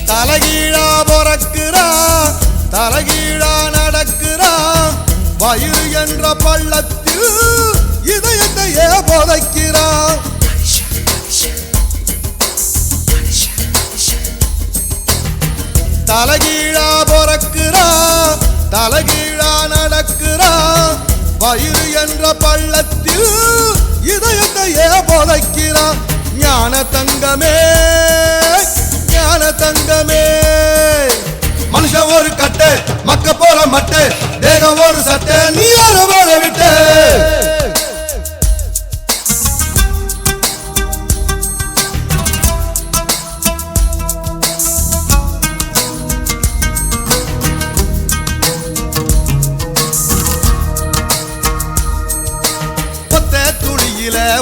தலகீழா பொறக்குறான் தலகீழா நடக்குறான் வயிறு என்ற பள்ளத்தில் இதயத்தையே புதைக்கிறான் தலகீழா பொறக்குறான் தலகீழா நடக்குறான் வயிறு என்ற பள்ளத்தில் இதயத்தையே புதைக்கிறான் ஞான தங்கமே ஞான தங்கமே மனுஷன் ஒரு கட்டு மக்க போற மட்டு தேகம் ஒரு சட்டை நீ ஒரு வாழ விட்டு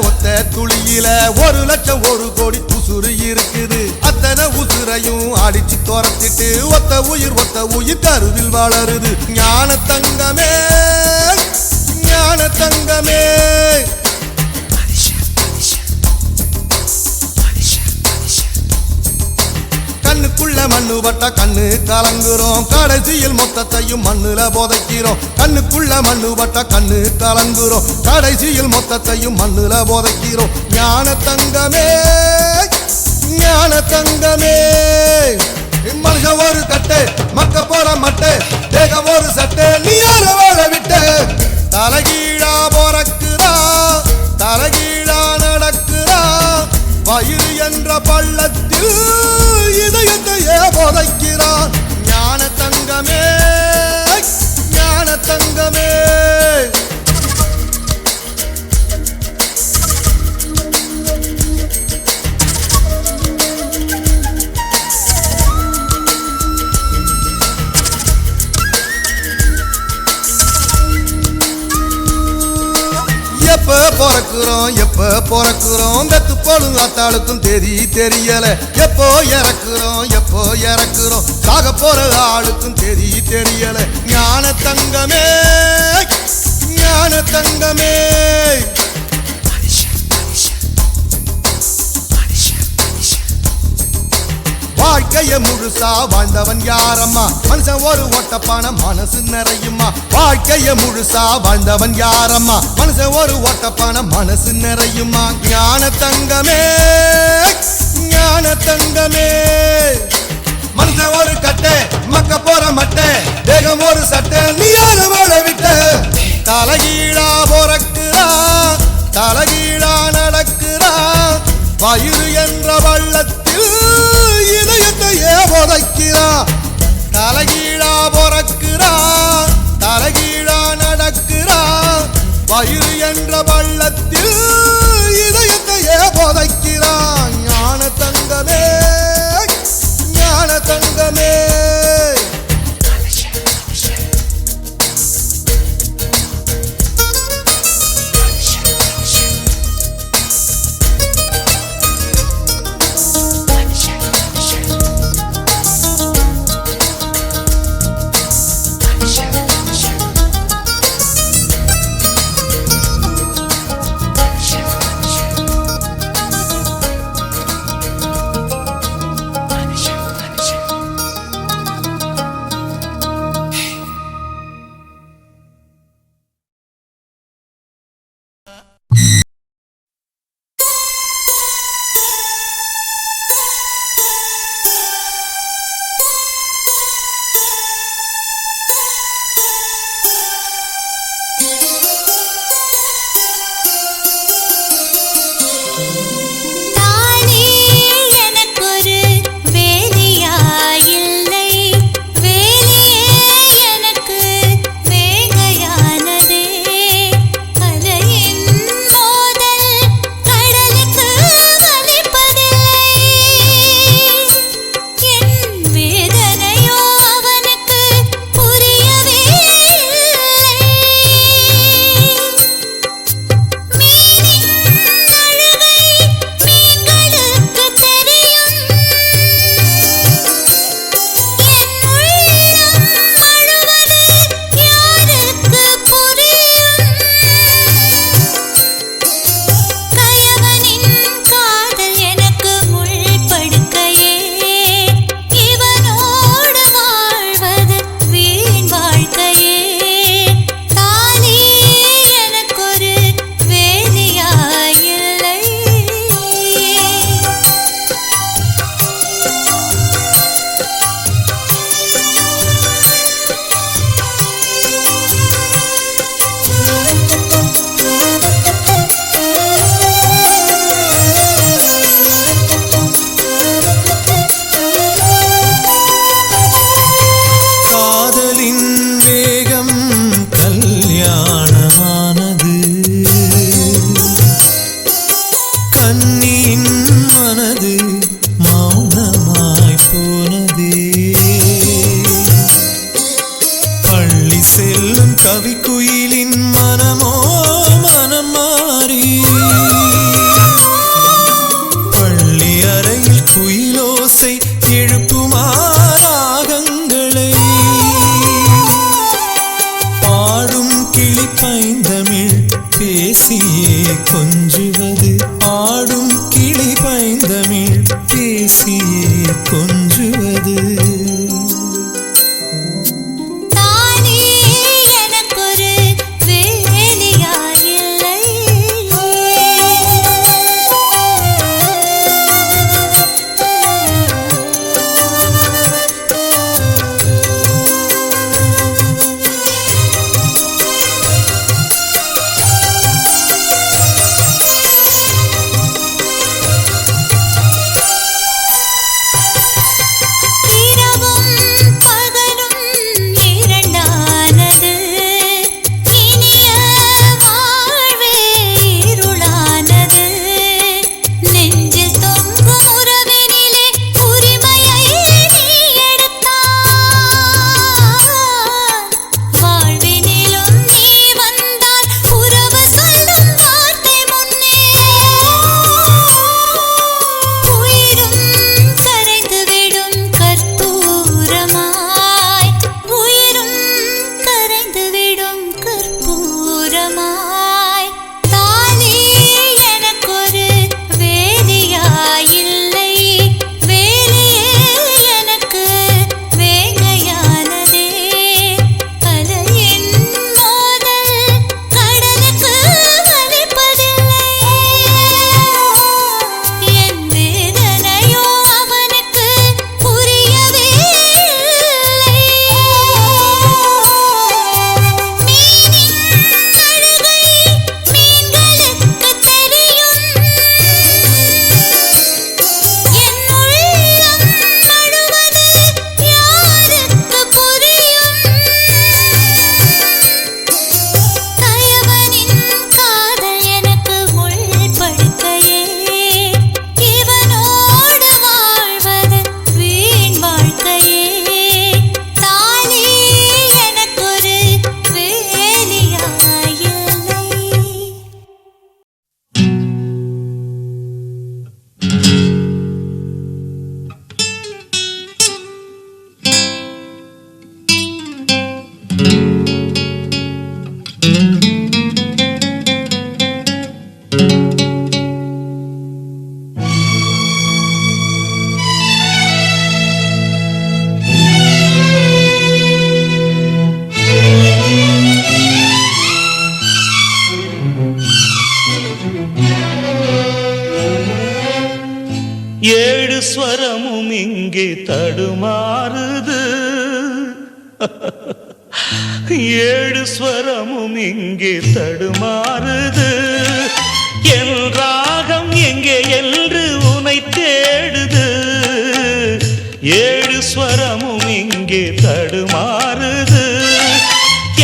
ஒத்த துளியில 1 லட்சம் 1 கோடி உசுறு இருக்குது அத்தனை உசுரையும் அடிச்சு துரத்திட்டு ஒத்த உயிர் கருவில் வளருது ஞான தங்கமே ஞான தங்கமே கண்ணுக்குள்ள மண்ணு பட்ட கண்ணு கலங்குறோம் கடைசியில் மொத்தத்தையும் மண்ணுல புதைக்கிறோம் கண்ணுக்குள்ள மண்ணு பட்ட கண்ணு கலங்குறோம் கடைசியில் மொத்தத்தையும் மண்ணுல புதைக்கிறோம் ஞான தங்கமே ஞான தங்கமே மனுஷன் ஒரு கட்டு மக்க போற மட்டு தேகம் ஒரு சட்டை நீ யார வாழ விட்டு தலகீழா பொறக்குறா தலகீழா நடக்குறா வயிறு என்ற பள்ளத்தில் இதயத்தையே புதைக்கிறான் ஞான தங்கமே ஞான தங்கமே எப்ப பொறக்குறோம் பெத்து போடும் அத்தாளுக்கும் தெரியல எப்போ இறக்குறோம் சாக போற ஆளுக்கும் தெரியல ஞான தங்கமே ஞான தங்கமே வாழ்க்கைய முழுசா வாழ்ந்தவன் யாரம்மா மனுஷன் ஒரு ஓட்டப்பான மனசு நிறையுமா வாழ்க்கைய முழுசா வாழ்ந்தவன் யாரம்மா மனுஷன் ஒரு ஓட்டப்பான மனசு நிறையுமா ஞான தங்கமே ஞான தங்கமே மனுஷன் ஒரு கட்டை மக்க போற மட்டை தேகம் ஒரு சட்டை நீ யாரு வாழ விட்டு தலகீழா பொறக்குறா தலகீழா நடக்குறா வயிறு என்ற வள்ளத்தில் இதயத்தையே புதைக்கிறா தலகீழா பொறக்குறா தலகீழா நடக்குறா வயிறு என்ற வள்ளத்தில் இதயத்தையே புதைக்கிறா ஞான தங்கமே ஞான தங்கமே குயிலோசை எழுப்புமாராகங்களை பாடும் கிளி பைந்தமிழ் பேசியே கொஞ்சுவது பாடும் கிளி பைந்தமிழ் பேசியே கொஞ்சுவது ஏழு ஸ்வரமும் இங்கே தடுமாறுது ஏழு ஸ்வரமும் இங்கே தடுமாறுது என் ராகம் எங்கே என்று உனை தேடுது ஏழு ஸ்வரமும் இங்கே தடுமாறுது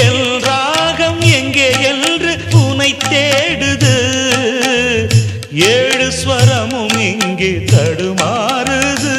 என் ராகம் எங்கே என்று உனை தேடுது ஏழு ஸ்வரமும் இங்கே தடுமாறுது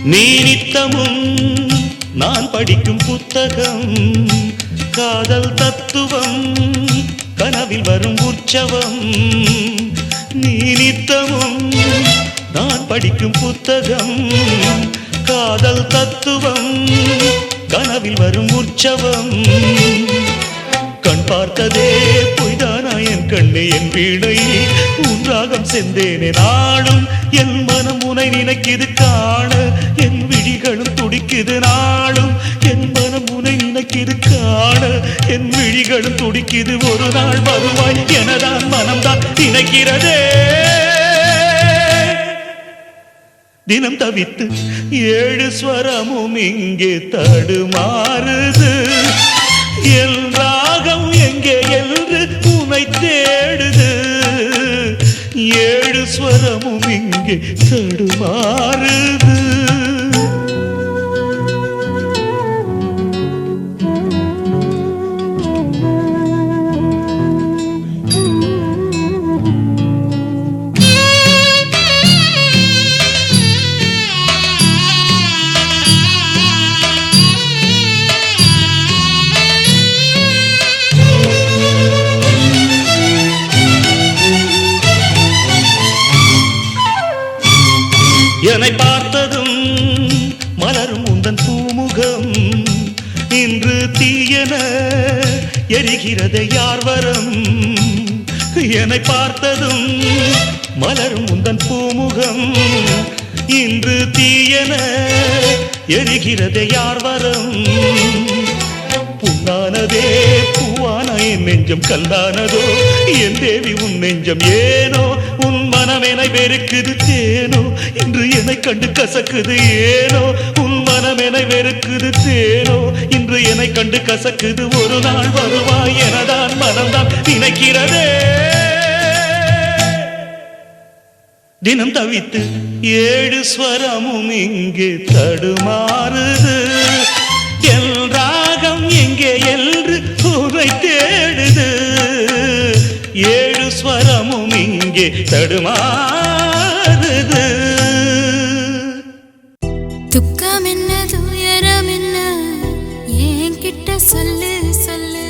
நீ நித்தமும் நான் படிக்கும் புத்தகம் காதல் தத்துவம் கனவில் வரும் உற்சவம் நீ நித்தமும் நான் படிக்கும் புத்தகம் காதல் தத்துவம் கனவில் வரும் உற்சவம் கண் பார்த்ததே பொய்தானா என் கண்ணே என் வீணை உன்றாகம் செந்தேனே நாளும் என் மனம் உனை நினைக்குது காண என் விழிகளும் துடிக்குது நாளும் என் மனம் உனை நினைக்குது காண என் விழிகளும் துடிக்குது ஒரு நாள் வருவாய் எனதான் மனம்தான் நினைக்கிறதே தினம் தவித்து ஏழு ஸ்வரமும் இங்கே தடுமாறுது என் ராகம் எங்கே என்று உனை தேடுது ஸ்வரமும் இங்கே தடுமாறுது. என்னை பார்த்ததும் மலரும் உந்தன் பூமுகம் இன்று தீயன எரிகிறது யார் வரம். என்னை பார்த்ததும் மலரும் உந்தன் பூமுகம் இன்று தீயன எரிகிறது யார் வரம். புண்ணானதே பூவான என் நெஞ்சம் கல்லானதோ என் தேவி உன் நெஞ்சம் ஏனோ உன் மனம் என்னை வெறுக்குது தேனோ இன்று என்னை கண்டு கசக்குது ஏனோ உன் மனம் என்னை வெறுக்குது தேனோ இன்று என்னை கண்டு கசக்குது. ஒரு நாள் வருவாய் எனதான் மனம்தான் நினைக்கிறதே. தினம் தவித்து 7 ஸ்வரமும் இங்கே தடுமாறுது. என் ராகம் எங்கே என்று உன்னை தேடுது. 7 ஸ்வரமும் இங்கே தடுமாறுது. துக்கம் என்ன துயரம் என்ன என்கிட்ட சொல்லு சொல்லு.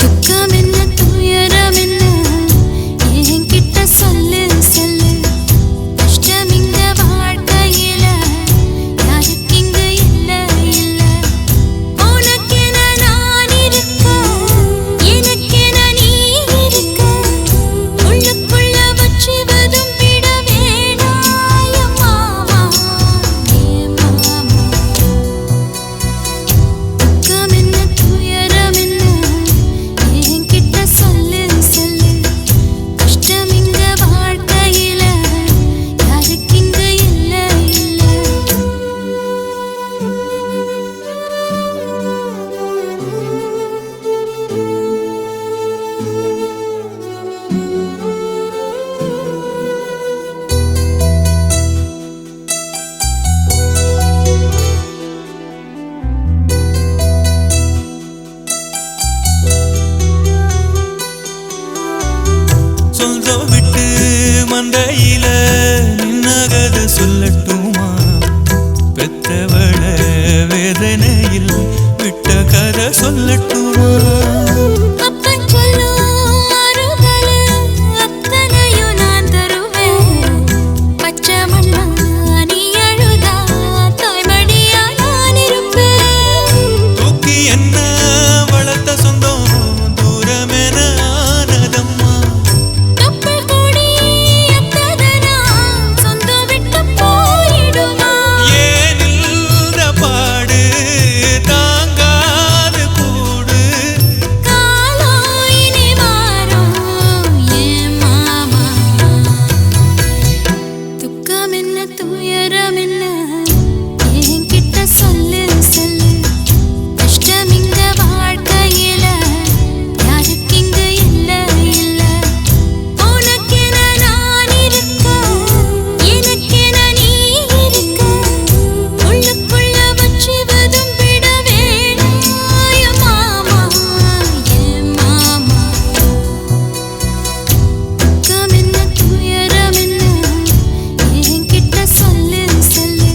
துக்கம் என்ன துயரம் என்ன என்கிட்ட சொல்லு சொல்லு. கஷ்டம் இங்க வாழ்க்கையில யாருக்கு இங்க இல்ல இல்ல. உனக்கென நான் இருக்க எனக்கென நீ இருக்க உள்ளுக்குள்ள வச்சுவதும் விட வேணாய மாமா ஏ மாமா. துக்கம் என்ன துயரம் என்ன என்கிட்ட சொல்லு சொல்லு. கஷ்டம் இங்க வாழ்க்கையில யாருக்கு இங்க இல்ல இல்ல. சொந்தம் விட்டு மந்தையில நின்னகத சொல்லட்டுமா. பெத்தவள வேதனையில் விட்ட கதை சொல்லட்டுமா. அப்பன் சொல்லும் ஆறுதலு அத்தனையும் நான் தருவேன். பச்சை மண்ணா நீ அழுதா தாய்மடியா நான் இருப்பேன். தூக்கி என்ன வளர்த்த சொந்தம் தூரமென ஆனதம்மா. கப்பல் கூடி அத்ததனா சொந்தம் விட்டு போயிடுமா. ஏனில்ற பாடு தாங்காது கூடு. காலம் இனி மாறும் ஏன் மாமா. துக்கம் என்ன துயரம் என்ன என்கிட்ட சொல்லு சொல்லு. கஷ்டம் இங்க வாழ்க்கையில யாருக்கு இங்க இல்ல இல்ல. உனக்கென நான் இருக்க எனக்கென நீ இருக்க உள்ளுக்குள்ள வச்சுவதும் விட வேணாய மாமா ஏ மாமா. துக்கம் என்ன துயரம் என்ன என்கிட்ட சொல்லு சொல்லு.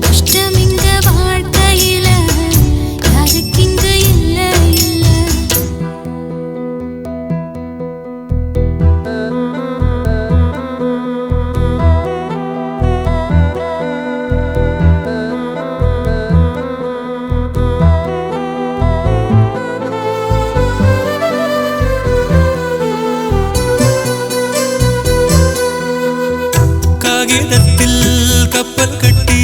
கஷ்டம் இங்க வாழ்க்கையில யாருக்கு இங்க இல்ல இல்ல. காகிதத்தில் கப்பல் கட்டி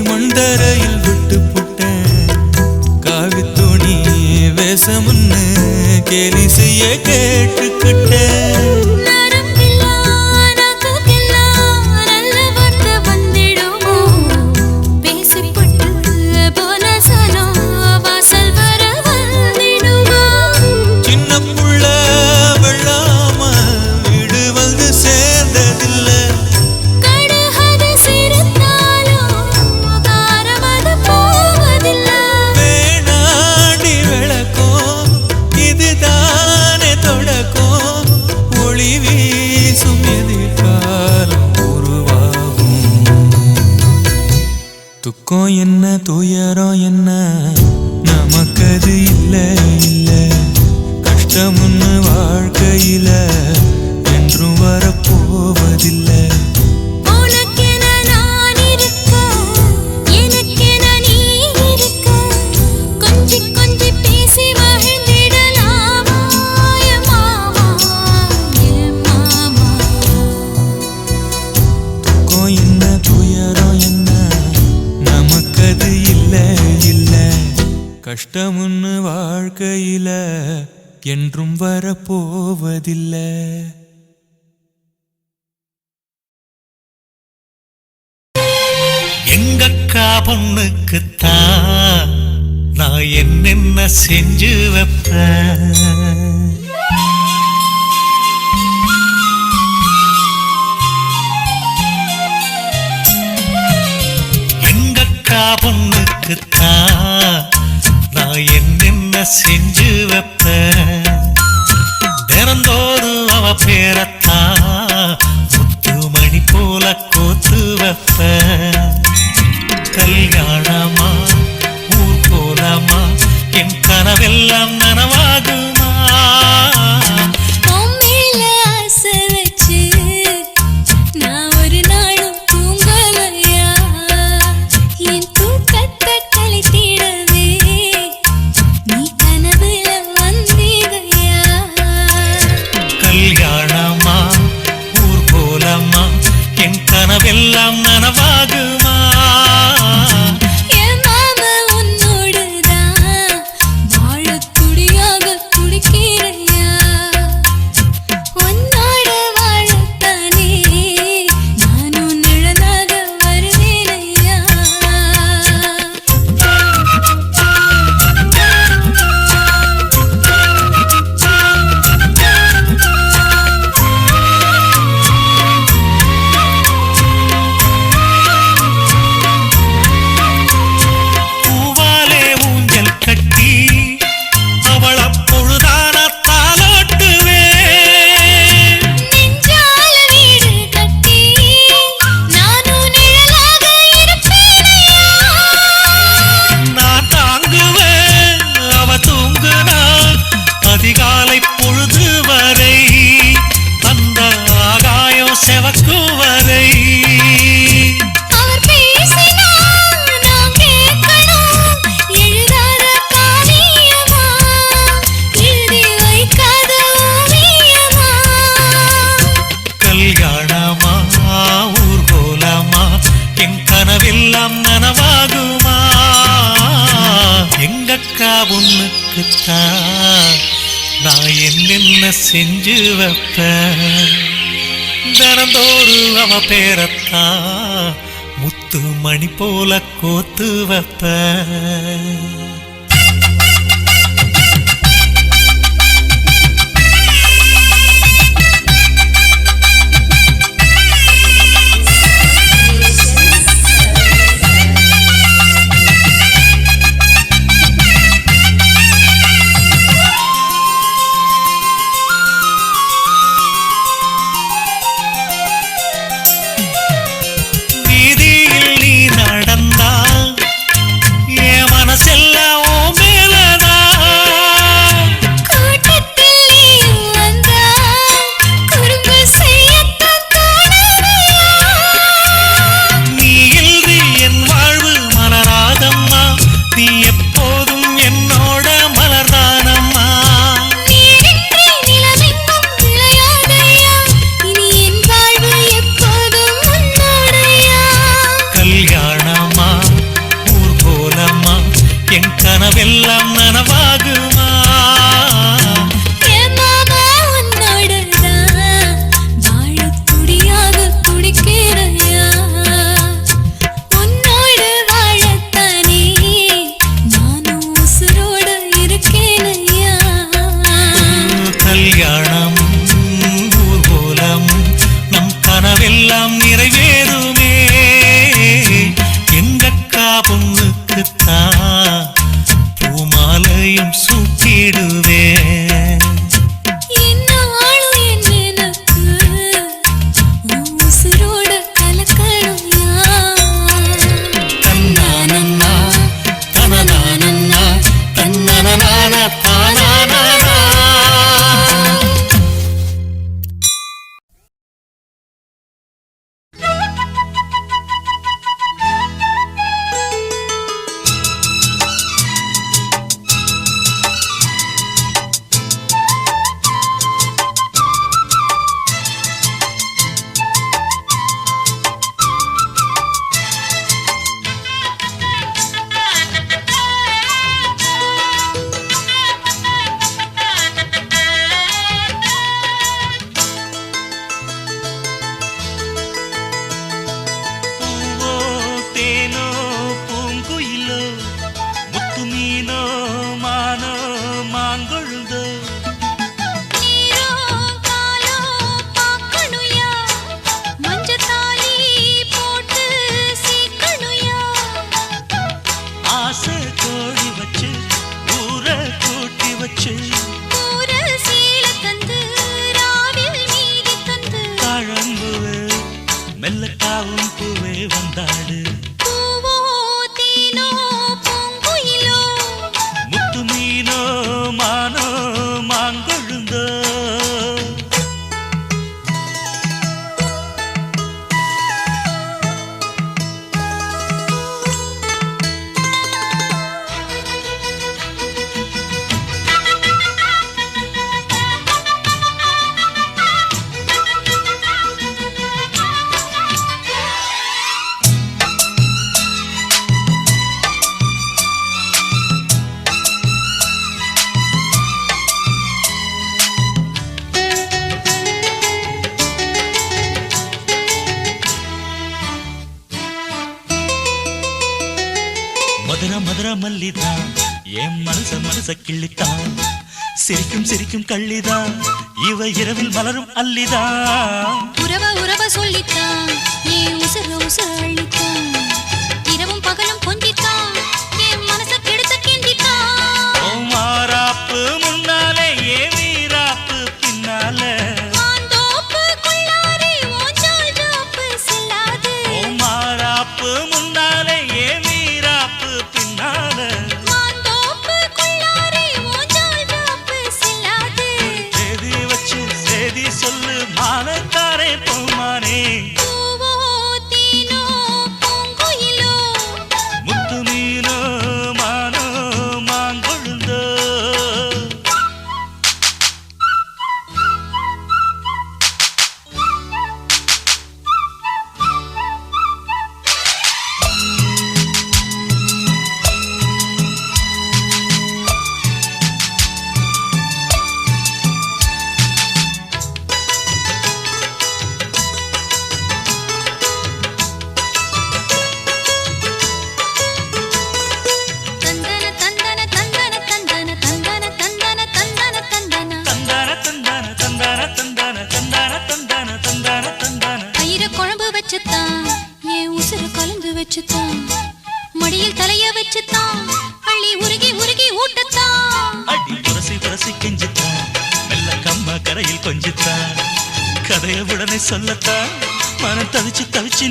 மண்டரையில் விட்டு புட்டேன். காவித்துணி வேஷமுன்னு கேலி செய்ய கேட்டுக்கிட்டேன். நரம்பில்லா நகக்கெல்லாம் நல்ல வார்த்தை வந்திடுமா. துக்கம் என்ன துயரம் என்ன நமக்கு அது இல்ல இல்ல கஷ்டம்னு வாழ்க்கையில என்றும் வரப்போவதில்லை உனக்கென நான் இருக்க எனக்கென நீ இருக்க கொஞ்சி கொஞ்சி பேசி மகிழ்ந்திடலாமா என் மாமா என் மாமா துக்கம் என்ன துயரம் என்ன நமக்கு அது இல்ல இல்ல கஷ்டம்னு வாழ்க்கையில என்றும் வரப்போவதில்லை எங்கக்கா பொண்ணுக்குத்தான் நான் என்னென்ன செஞ்சு வைப்பேன் எங்கக்கா பொண்ணுக்குத்தான் நான் என்னென்ன செஞ்சு வைப்பேன் தினந்தோறும் அவ பேரத்தான் முத்துமணி போல கோத்து வைப்பேன் கல்யாணமா ஊர் போலாமா என் கனவெல்லாம் நனவாகுமா பொம்மையில ஆசை வச்சு நான் ஒரு நாளும் தூங்கலையா என் தூக்கத்தை கலைத்திடவே நீ கனவுல வந்தீதையா கல்யாணமா ஊர் போலாமா என் கனவெல்லாம் நனவாகுமா என் மாமா உன்னோடுதான் வாழத் துடியாக துடிக்கிறையா உன்னோட வாழத்தானே நானும் நிழலாக வருவேனையா பூவாலே ஊஞ்சல் கட்டி அவள பொழுதான தாலாட்டுவேன் நெஞ்சால வீடு கட்டி நானும் நிழலாக இருப்பேனையா நான் தாங்குவேன் அவ தூங்குனாள் அதிகாலை பொழுது வரை அந்த ஆகாயம் செவக்கும் வரை அவர் பேசினால் நான் கேட்கணும் எழுதாத காவியமா எழுதி வைக்காத ஓவியமா கல்யாணமா ஊர் போலாமா என் கனவெல்லாம் நனவாகுமா எங்கக்கா பொண்ணுக்குத்தான் நான் என்னென்ன செஞ்சு வைப்பேன் தினந்தோறும் அவ பேரத்தான் முத்து மணி போல கோத்து வைப்பேன் வீதியில் நீ நடந்தா என் மனசெல்லாம் மதுரை மல்லிதான் என் மனச கிள்ளித்தான் சிரிக்கும் சிரிக்கும் கள்ளிதான் இவ இரவில் மலரும் அல்லிதான் உறவ சொல்லித்தான் ஏன் உசுர அள்ளித்தான் இரவும் பகலும் கொஞ்சித்தான் என் மனச கெடுத்த கிண்டித்தான் ஓ மாறாப்பு முன்னாலே ஏ வீராப்பு பின்னால மாந்தோப்பு கொள்ளாரே ஓஞ்சால் ஜோப்பு செல்லாது ஓ மாறாப்பு முன்னாலே ஏ வீராப்பு பின்னால மாந்தோப்பு கொள்ளாரே ஓஞ்சால் ஜோப்பு செல்லாது தேதி வச்சு சேதி சொல்லு மானத்தாரே பூமானே பூவோ தீனோ பூங்குயிலோ முத்து மீனோ மானோ மாங்கொழுந்தோ தந்தன தந்தன தந்தன தந்தன தந்தன தந்தன தந்தன தந்தன தந்தான தந்தான தந்தான தந்தான தந்தான தந்தான தந்தான தந்தான கயிற குழம்பு வச்சுத்தான் என் உசுர கலந்து வச்சுத்தான் மடியில் தலைய வச்சுத்தான் அள்ளி உருகி ஊட்டத்தான் அடி புரசி கெஞ்சித்தான் மெல்ல கம்மா கரையில் கொஞ்சித்தான் கதைய உடனே சொல்லத்தான் மனம் தவிச்சு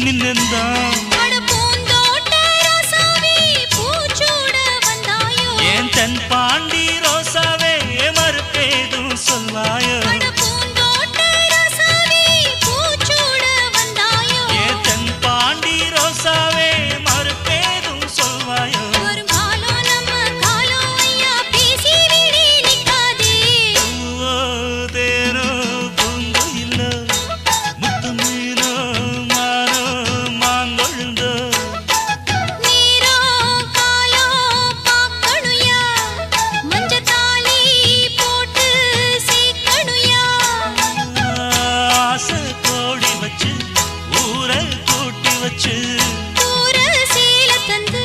நின்னுந்தான் அட பூந்தோட்ட ரோசாவே பூச்சூட வந்தாயோ ஏன் தென் பாண்டி ரோசாவே மறுப்பேதும் சொல்வாயோ அட பூந்தோட்ட ரோசாவே பூச்சூட வந்தாயோ ஏன் தென் பாண்டி ரோசாவே மறுப்பேதும் சொல்வாயோ வரும் காலம் நம்ம காலம் ஐயா பேசி விடி நிக்காதே பூவோ தேனோ பூங்குயிலோ முத்து மீனோ மானோ மாங்கொழுந்தோ நீரோ காலோ பாக்கணுயா மஞ்சத்தாலி போட்டு சீக்கணுயா ஆசை கோடி வச்சு ஊரை கூட்டி வச்சு பூர சீல தந்து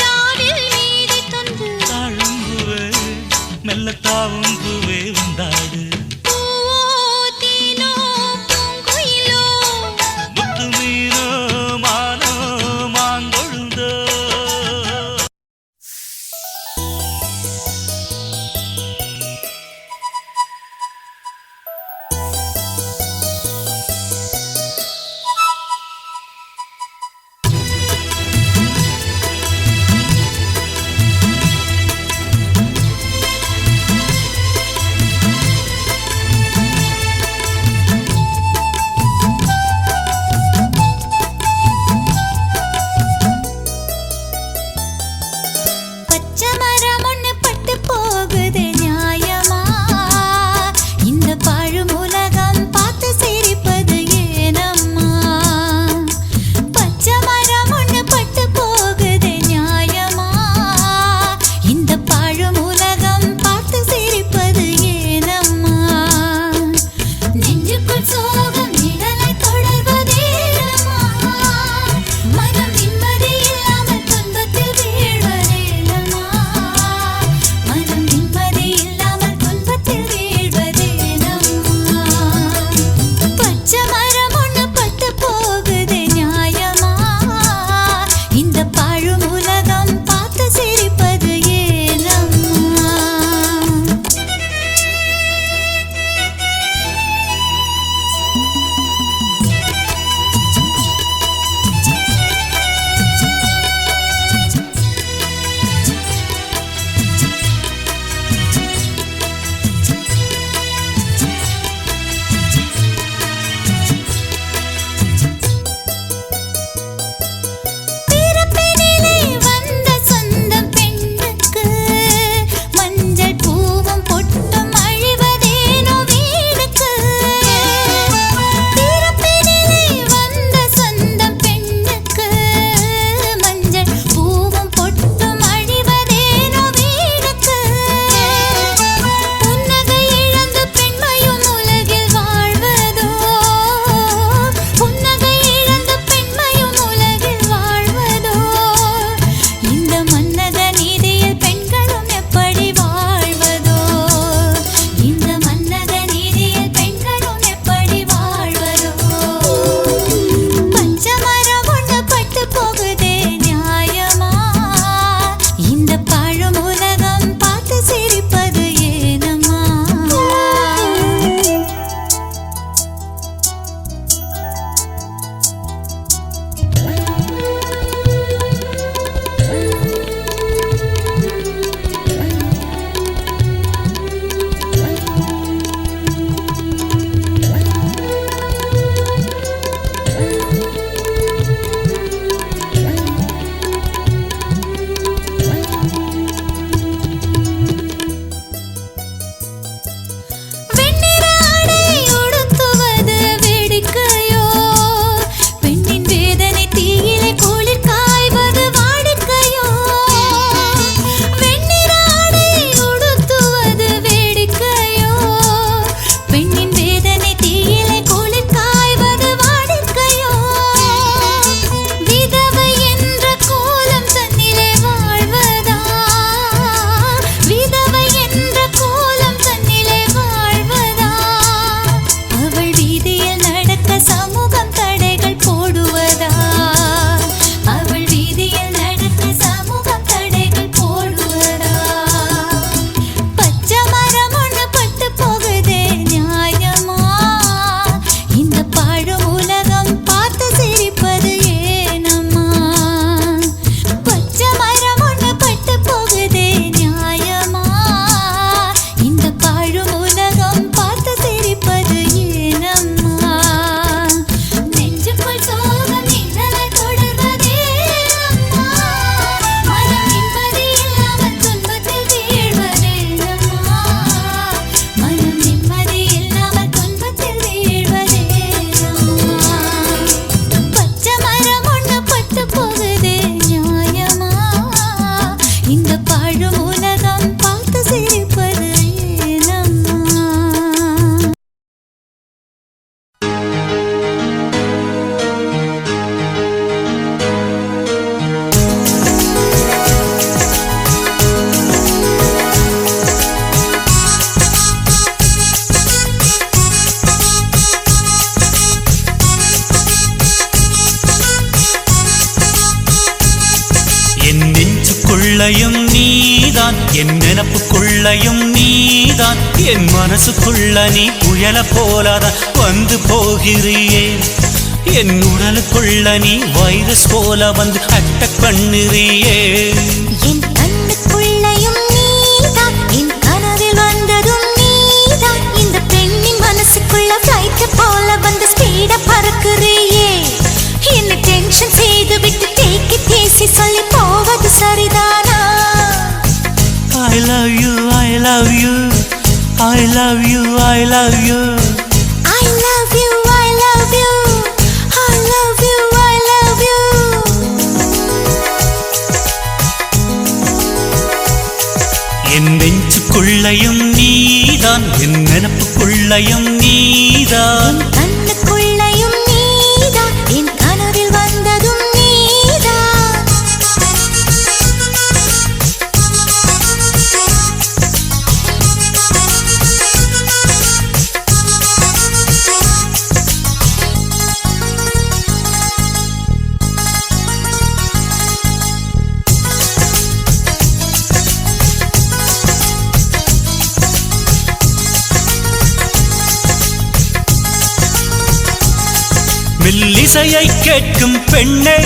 ராவில் மீதி தந்து தாழும்புவே மெல்லத்தாவும் பூவே உண்டாடு பூவோ தீனோ பூங்குயிலோ முத்து மீனோ மானோ மாங்கொழுந்தோ நெஞ்சுக்குள்ளையும் நீதான் என் நினப்புக்குள்ளையும் நீதான் என் மனசுக்குள்ள நீ புயல போலதான் வந்து போகிறியே என் உடலுக்குள்ள நீ வைரஸ் போல வந்து அட்டக் பண்ணுறியே என் கண்ணுக்குள்ளையும் நீதான் என் கனவில் வந்ததும் நீதான் இந்த பெண்ணின் மனசுக்குள்ள ஃப்ளைட் போல வந்து ஸ்பீட பறக்குறியே என்ன டென்ஷன் செய்து விட்டு டேக் இட் ஈஸி சொல்லி போவது சரிதானா I love you I love you I love you I love you I love you I love you I love you I love you என் நெஞ்சுக்குள்ளையும் நீதான் என் நினப்புக்குள்ளையும் நீதான் கண்ணுக்குள்ளையும் நீதான் என் கனவில் வந்ததும் நீதான் மெல்லிசையை கேட்கும் பெண்ணே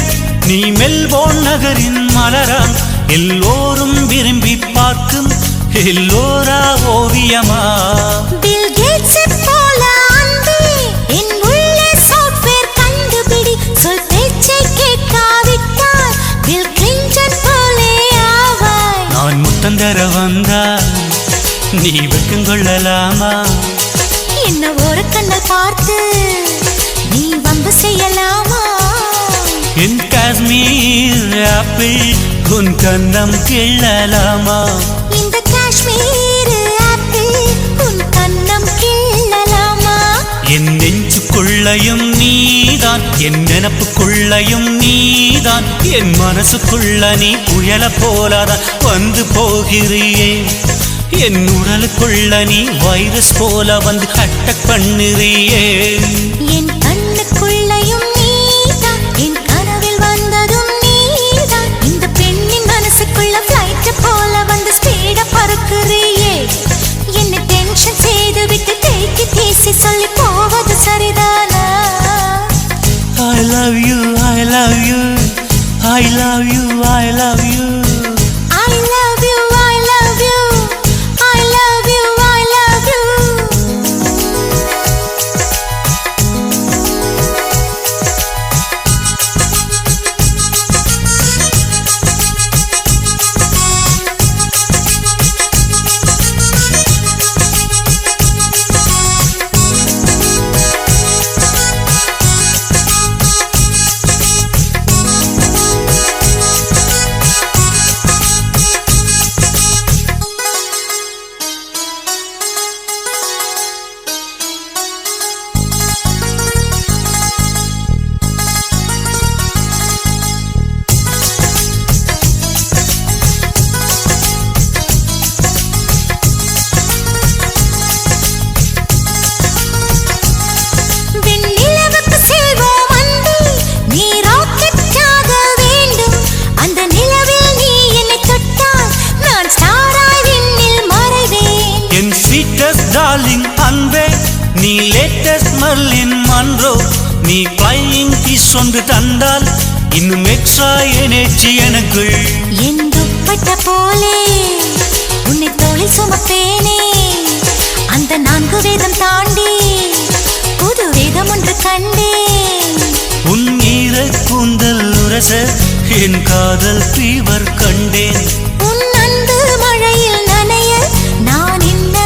நீ மெல்போர்ன் நகரின் மலராம் எல்லோரும் விரும்பி பார்க்கும் எல்லோரா ஓவியமா பில் கேட்ஸ் போல அன்பே என் உள்ளே சாஃப்ட்வேர் கண்டுபிடி சொல் பேச்சை கேட்காவிட்டால் பில் கிளின்டன் போலே ஆவாய் நான் முத்தந்தர வந்தா நீ வெக்கம் கொள்ளலாமா என்ன ஒரு கண்ணல் பார்த்து நீ வம்பு செய்யலாமா என் காஷ்மீர் ஆப்பிள் உன் கண்ணம் கிள்ளலாமா இந்த காஷ்மீர் ஆப்பிள் உன் கண்ணம் கிள்ளலாமா என் நெஞ்சுக்குள்ளையும் நீதான் என் நினப்புக்குள்ளையும் நீதான் என் மனசுக்குள்ள நீ புயல போலதான் வந்து போகிறியே என் உடலுக்குள்ள நீ வைரஸ் போல வந்து அட்டக் பண்ணுறியே என் கண்ணுக்குள்ளையும் நீதான் என் கனவில் வந்ததும் நீதான் இந்த பெண்ணின் மனசுக்குள்ள ஃப்ளைட் போல வந்து ஸ்பீட பறக்குறியே என்ன டென்ஷன் செய்து விட்டு டேக் இட் ஈஸி சொல்லி போவது சரிதானா I love you I love you I love you I love you I love you I love you I love you I love you விண்ணிலவுக்கு செல்வோம் அன்பே நீ ராக்கெட்டாக வேண்டும் அந்த நிலவில் நீ என்னை தொட்டால் நான் ஸ்டாராய் விண்ணில் மறைவேன் என் ஸ்வீட்டஸ்ட் டார்லிங் அன்பே நீ லேட்டஸ்ட் மர்லின் மன்றோ நீ ஃப்ளையிங் கிஸ் ஒன்று தந்தால் இன்னும் எக்ஸ்ட்ரா எனர்ஜி எனக்குள் என் துப்பட்ட போலே உன்னை தோளில் சுமப்பேனே அந்த 4 வேதம் தாண்டி புது வேதம் ஒன்று கண்டேன் உன் ஈர கூந்தல் உரச என் காதல் ஃபீவர் கண்டேன் உன் அன்பு மழையில் நனைய நான் என்ன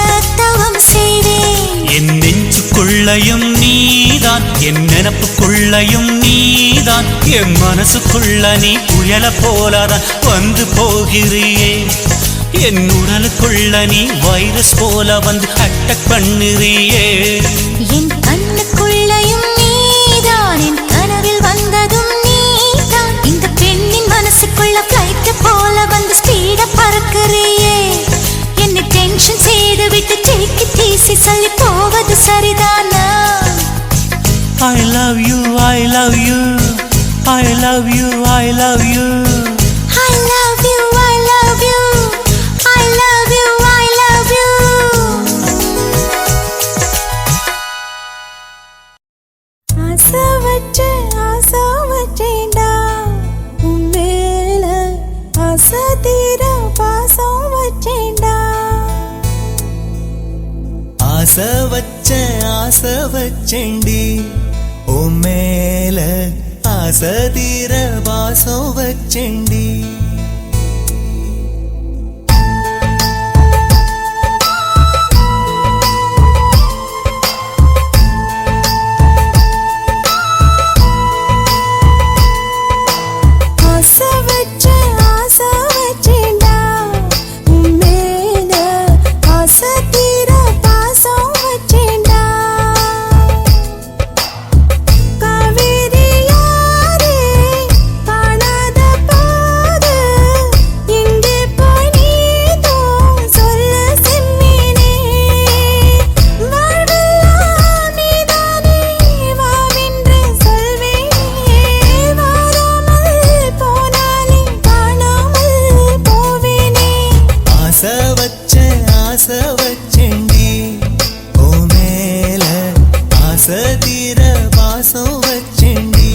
தவம் செய்வேன் என் நெஞ்சுக்குள்ளையும் நீதான் என் நினப்புக்குள்ளையும் நீதான் என் மனசுக்குள்ள நீ புயல போலதான் வந்து போகிறியே என் உடலுக்குள்ள நீ வைரஸ் போல வந்து அட்டக் பண்ணுறியே என் கண்ணுக்குள்ளையும் நீதான் என் கனவில் வந்ததும் நீதான் இந்த பெண்ணின் மனசுக்குள்ள ஃப்ளைட் போல வந்து ஸ்பீட பறக்குறியே என்ன டென்ஷன் செய்து விட்டு டேக் இட் ஈஸி சொல்லி போவது சரிதானா I love you I love you I love you I love you I love you I love ஆசை வச்சேண்டி ஓ மேல ஆசை தீர வாசம் வச்சேண்டி ஆசை வச்சேண்டி ஓ மேல ஆசை தீர வாசம் வச்சேண்டி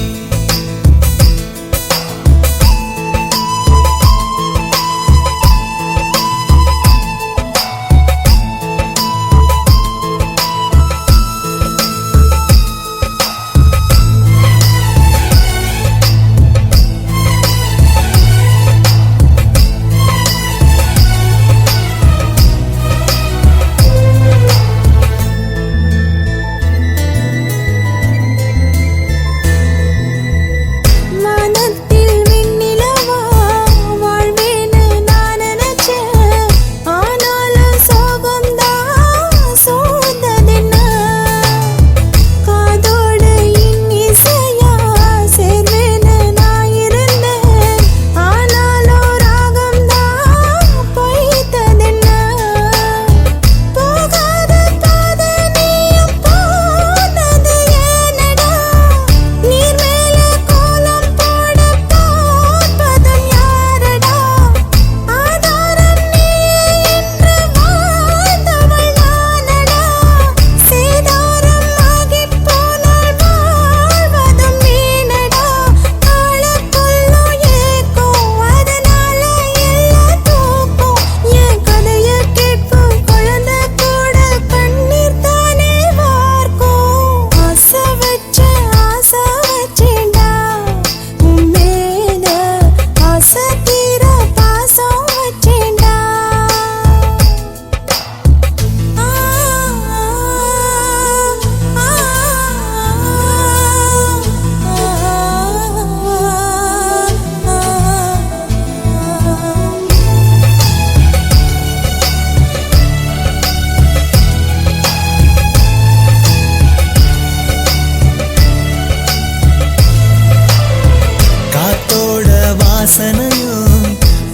வாசனையும்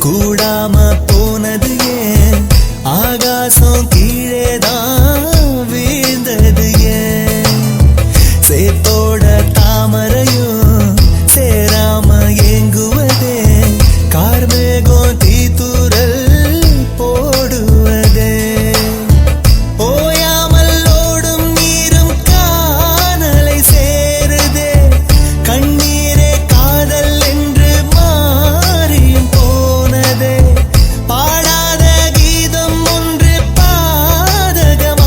கூடாம போனது ஏன் ஆகாசம் கீழேதான் வீழ்ந்தது ஏன் சேத்தோட தாமரையும் சேராம ஏங்குவதே கார்மேகம் தீத்துரல் போடுவதே ஓயாமல் ஓடும் நீரும் காணலை சேருதே கண்ணீரே காதல் என்று மாறியும் போனதே பாடாத கீதம் ஒன்று பாதகமானதே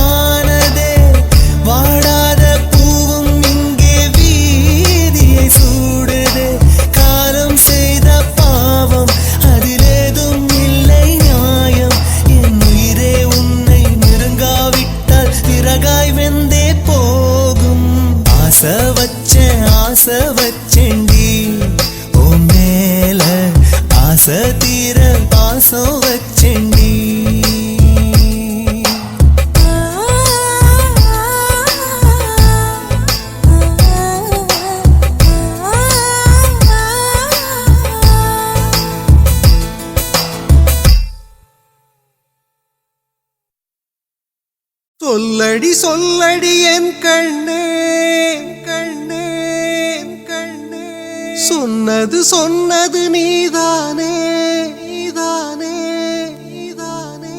வாடாத பூவும் இங்கே வீதியை சூடுதே காலம் செய்த பாவம் அதிலேதும் இல்லை நியாயம் என் உயிரே உன்னை நெருங்காவிட்டால் விறகாய் வெந்தே போகும் ஆசை வச்சேண்டி ஓ மேல ஆசை தீர பாசம் வச்சேண்டி சொல்லடி சொல்லடி என் கண்ணே கண்ணே கண்ணே சொன்னது நீதானே நீதானே நீதானே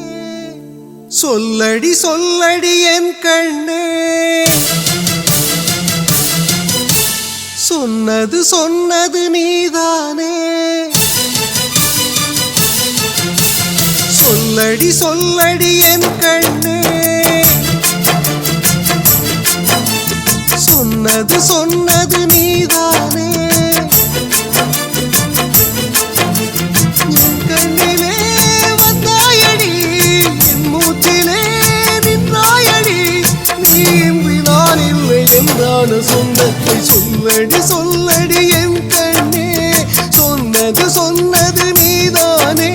சொல்லடி சொல்லடி என் கண்ணே சொன்னது நீதானே சொல்லடி சொல்லடி என் கண்ணே சொன்னது நீதானே என் கண்ணிலே வந்தாயடி என் மூச்சிலே நின்றாயடி நீ இன்றி நான் இல்லை என்றான சொந்தத்தை சொல்லடி சொல்லடி என் கண்ணே சொன்னது நீதானே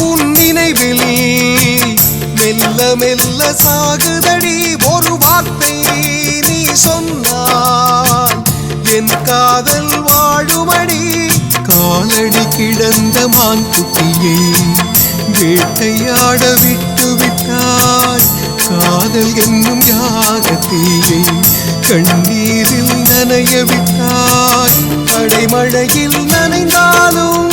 உன் நினைவில் மெல்ல மெல்ல சாகுதடி ஒரு வார்த்தை நீ சொன்னால் என் காதல் வாழுமடி காலடி கிடந்த மான் குட்டியை வேட்டையாட விட்டு விட்டாய் காதல் என்னும் யாகத்தீயை கண்ணீரில் நனைய விட்டாய் கடைமழையில் நனைந்தாலும்